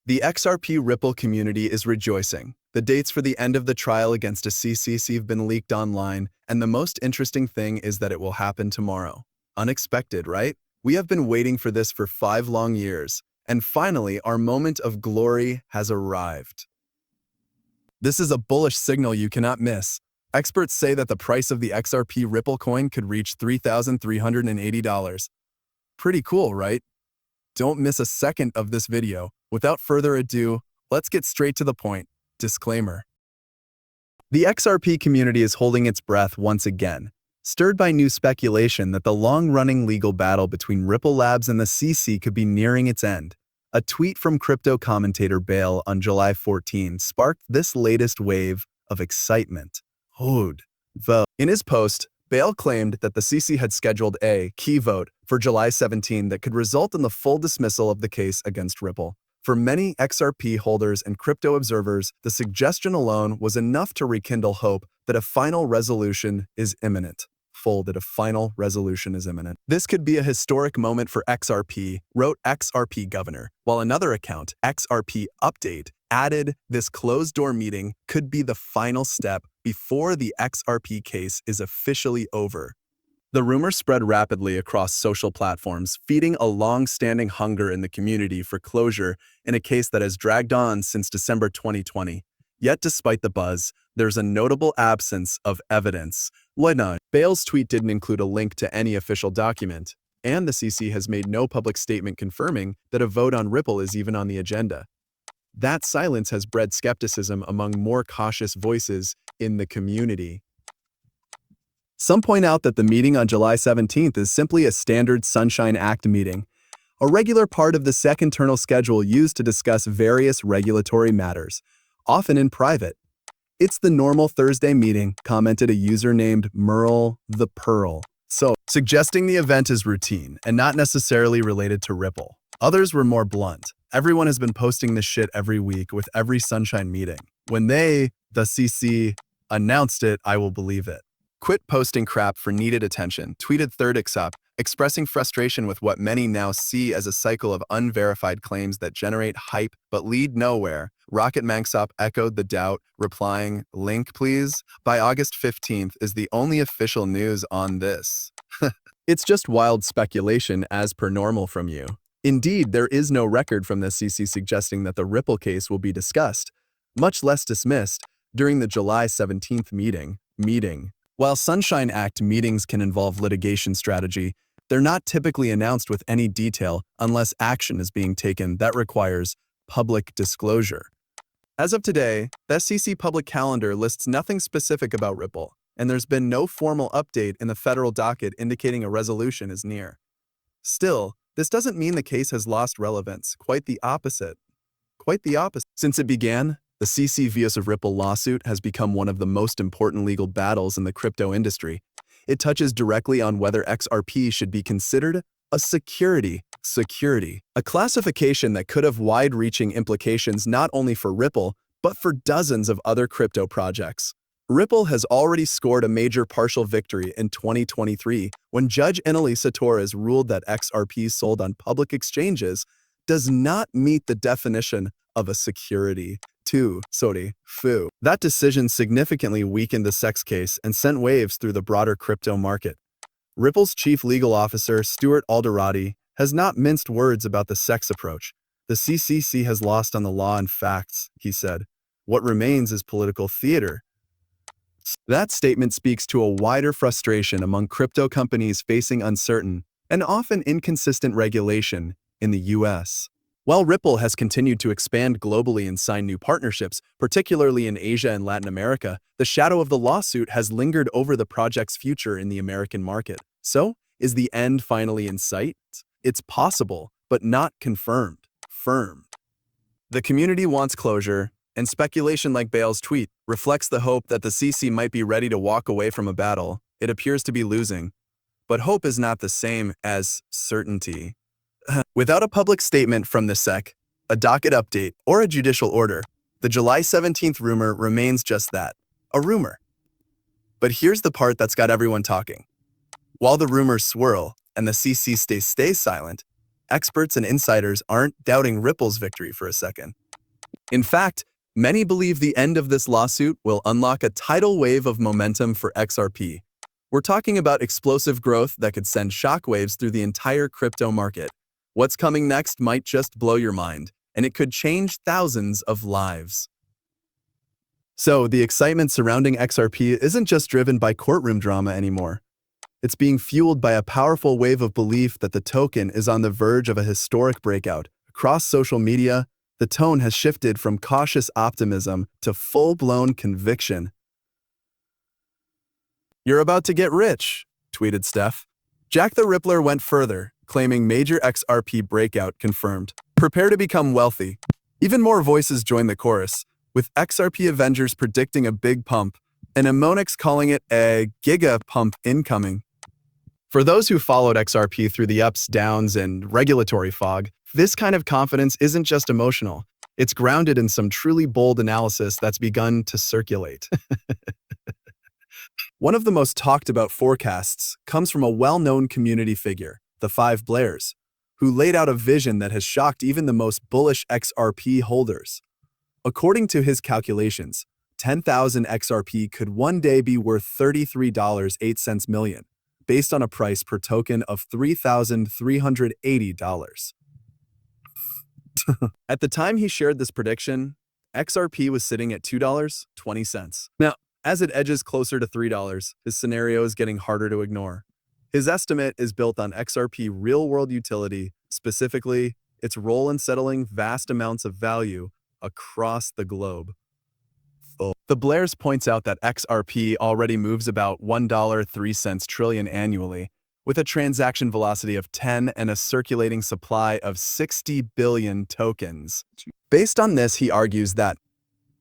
The XRP Ripple community is rejoicing. The dates for the end of the trial against a CCC have been leaked online, and the most interesting thing is that it will happen tomorrow. Unexpected, right? We have been waiting for this for 5 long years, and finally our moment of glory has arrived. This is a bullish signal you cannot miss. Experts say that the price of the XRP Ripple coin could reach $3,380. Pretty cool, right? Don't miss a second of this video. Without further ado, let's get straight to the point. Disclaimer. The XRP community is holding its breath once again, stirred by new speculation that the long-running legal battle between Ripple Labs and the CC could be nearing its end. A tweet from crypto commentator Bale on July 14 sparked this latest wave of excitement. In his post, Bale claimed that the CC had scheduled a key vote for July 17 that could result in the full dismissal of the case against Ripple. For many XRP holders and crypto observers, the suggestion alone was enough to rekindle hope that a final resolution is imminent. This could be a historic moment for XRP, wrote XRP Governor, while another account, XRP Update, added this closed-door meeting could be the final step before the XRP case is officially over. The rumor spread rapidly across social platforms, feeding a long-standing hunger in the community for closure in a case that has dragged on since December 2020. Yet despite the buzz, there's a notable absence of evidence. Bale's tweet didn't include a link to any official document, and the CC has made no public statement confirming that a vote on Ripple is even on the agenda. That silence has bred skepticism among more cautious voices in the community. Some point out that the meeting on July 17th is simply a standard Sunshine Act meeting, a regular part of the second-internal schedule used to discuss various regulatory matters, often in private. It's the normal Thursday meeting, commented a user named Merle the Pearl, suggesting the event is routine and not necessarily related to Ripple. Others were more blunt. Everyone has been posting this shit every week with every Sunshine meeting. When the CC, announced it, I will believe it. Quit posting crap for needed attention, tweeted Third XRP, expressing frustration with what many now see as a cycle of unverified claims that generate hype but lead nowhere. Rocket Manksop echoed the doubt, replying, "Link, please." By August 15th is the only official news on this. It's just wild speculation as per normal from you. Indeed, there is no record from the CC suggesting that the Ripple case will be discussed, much less dismissed, during the July 17th meeting. While Sunshine Act meetings can involve litigation strategy, they're not typically announced with any detail unless action is being taken that requires public disclosure. As of today, the SEC public calendar lists nothing specific about Ripple, and there's been no formal update in the federal docket indicating a resolution is near. Still, this doesn't mean the case has lost relevance. Quite the opposite. Since it began, the CC vs. Ripple lawsuit has become one of the most important legal battles in the crypto industry. It touches directly on whether XRP should be considered a security, a classification that could have wide-reaching implications not only for Ripple, but for dozens of other crypto projects. Ripple has already scored a major partial victory in 2023 when Judge Annalisa Torres ruled that XRP sold on public exchanges does not meet the definition of a security. That decision significantly weakened the SEX case and sent waves through the broader crypto market. Ripple's chief legal officer, Stuart Alderati, has not minced words about the SEX approach. The CCC has lost on the law and facts, he said. What remains is political theater. That statement speaks to a wider frustration among crypto companies facing uncertain and often inconsistent regulation in the US. While Ripple has continued to expand globally and sign new partnerships, particularly in Asia and Latin America, the shadow of the lawsuit has lingered over the project's future in the American market. So, is the end finally in sight? It's possible, but not confirmed. The community wants closure, and speculation like Bale's tweet reflects the hope that the CC might be ready to walk away from a battle it appears to be losing. But hope is not the same as certainty. Without a public statement from the SEC, a docket update, or a judicial order, the July 17th rumor remains just that, a rumor. But here's the part that's got everyone talking. While the rumors swirl and the CC stays silent, experts and insiders aren't doubting Ripple's victory for a second. In fact, many believe the end of this lawsuit will unlock a tidal wave of momentum for XRP. We're talking about explosive growth that could send shockwaves through the entire crypto market. What's coming next might just blow your mind, and it could change thousands of lives. So, the excitement surrounding XRP isn't just driven by courtroom drama anymore. It's being fueled by a powerful wave of belief that the token is on the verge of a historic breakout. Across social media, the tone has shifted from cautious optimism to full-blown conviction. "You're about to get rich," tweeted Steph. Jack the Rippler went further, claiming major XRP breakout confirmed. "Prepare to become wealthy." Even more voices joined the chorus, with XRP Avengers predicting a big pump, and Mnemonics calling it a giga pump incoming. For those who followed XRP through the ups, downs, and regulatory fog, this kind of confidence isn't just emotional. It's grounded in some truly bold analysis that's begun to circulate. One of the most talked about forecasts comes from a well-known community figure, the Five Blairs, who laid out a vision that has shocked even the most bullish XRP holders. According to his calculations, 10,000 XRP could one day be worth $33.08 million, based on a price per token of $3,380. At the time he shared this prediction, XRP was sitting at $2.20. Now, as it edges closer to $3, his scenario is getting harder to ignore. His estimate is built on XRP real-world utility, specifically its role in settling vast amounts of value across the globe. The Blairs points out that XRP already moves about $1.03 trillion annually, with a transaction velocity of 10 and a circulating supply of 60 billion tokens. Based on this, he argues that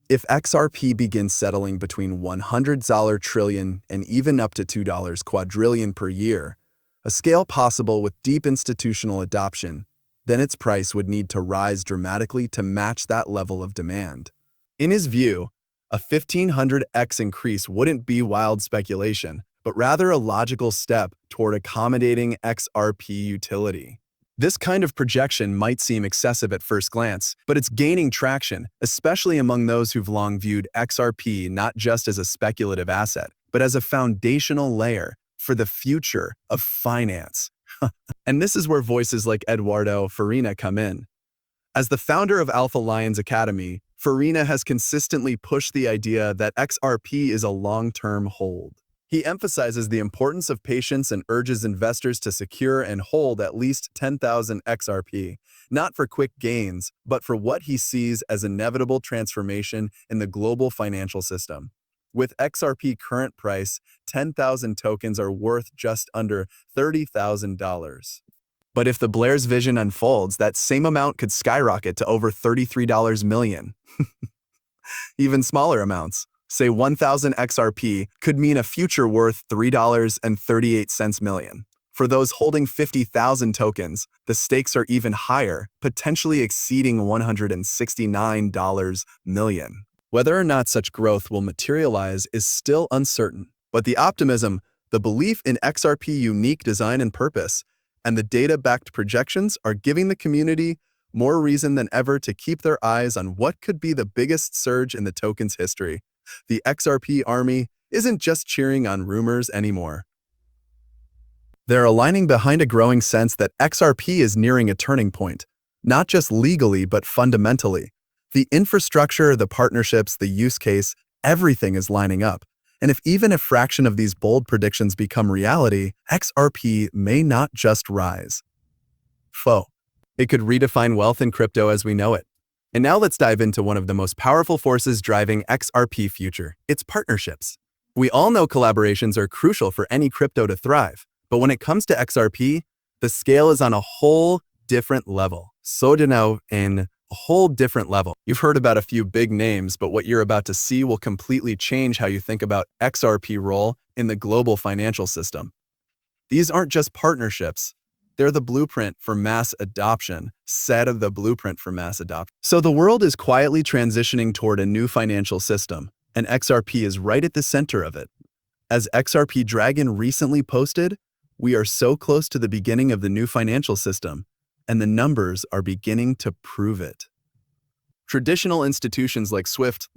if XRP begins settling between $100 trillion and even up to $2 quadrillion per year, a scale possible with deep institutional adoption, then its price would need to rise dramatically to match that level of demand. In his view, a 1,500x increase wouldn't be wild speculation, but rather a logical step toward accommodating XRP utility. This kind of projection might seem excessive at first glance, but it's gaining traction, especially among those who've long viewed XRP not just as a speculative asset, but as a foundational layer for the future of finance. And this is where voices like Eduardo Farina come in. As the founder of Alpha Lions Academy, Farina has consistently pushed the idea that XRP is a long-term hold. He emphasizes the importance of patience and urges investors to secure and hold at least 10,000 XRP, not for quick gains, but for what he sees as inevitable transformation in the global financial system. With XRP current price, 10,000 tokens are worth just under $30,000. But if the Blairs' vision unfolds, that same amount could skyrocket to over $33 million. Even smaller amounts, say 1,000 XRP, could mean a future worth $3.38 million. For those holding 50,000 tokens, the stakes are even higher, potentially exceeding $169 million. Whether or not such growth will materialize is still uncertain, but the optimism, the belief in XRP unique design and purpose, and the data-backed projections are giving the community more reason than ever to keep their eyes on what could be the biggest surge in the token's history. The XRP army isn't just cheering on rumors anymore. They're aligning behind a growing sense that XRP is nearing a turning point, not just legally but fundamentally. The infrastructure, the partnerships, the use case, everything is lining up. And if even a fraction of these bold predictions become reality, XRP may not just rise. It could redefine wealth in crypto as we know it. And now let's dive into one of the most powerful forces driving XRP future, its partnerships. We all know collaborations are crucial for any crypto to thrive, but when it comes to XRP, the scale is on a whole different level. A whole different level. You've heard about a few big names, but what you're about to see will completely change how you think about XRP role in the global financial system. These aren't just partnerships. They're the blueprint for mass adoption, So the world is quietly transitioning toward a new financial system, and XRP is right at the center of it. As XRP Dragon recently posted, we are so close to the beginning of the new financial system. and the numbers are beginning to prove it. Traditional institutions like Swift